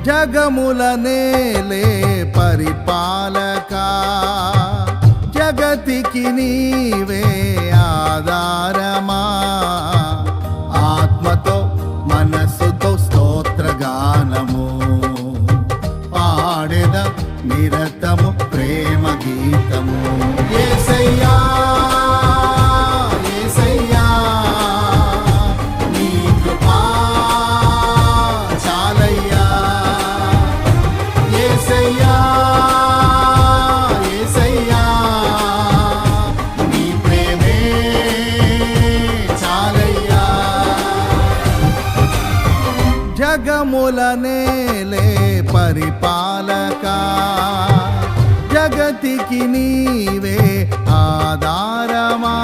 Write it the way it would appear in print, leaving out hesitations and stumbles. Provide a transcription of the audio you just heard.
జగముల నేలే పరిపాలకా, జగతికి నీవే ఆధారమా. ఆత్మతో మనస్సుతో స్తోత్రగానము పాడెద నిరతము ప్రేమ గీతము. యేసయ్యా యేసయ్యా నీ కృపా చాలయ్యా. యేసయ్యా యేసయ్యా నీ ప్రేమే చాలయ్యా. జగముల నేలే పరిపాలకా, జగతికి నీవే ఆధారమా.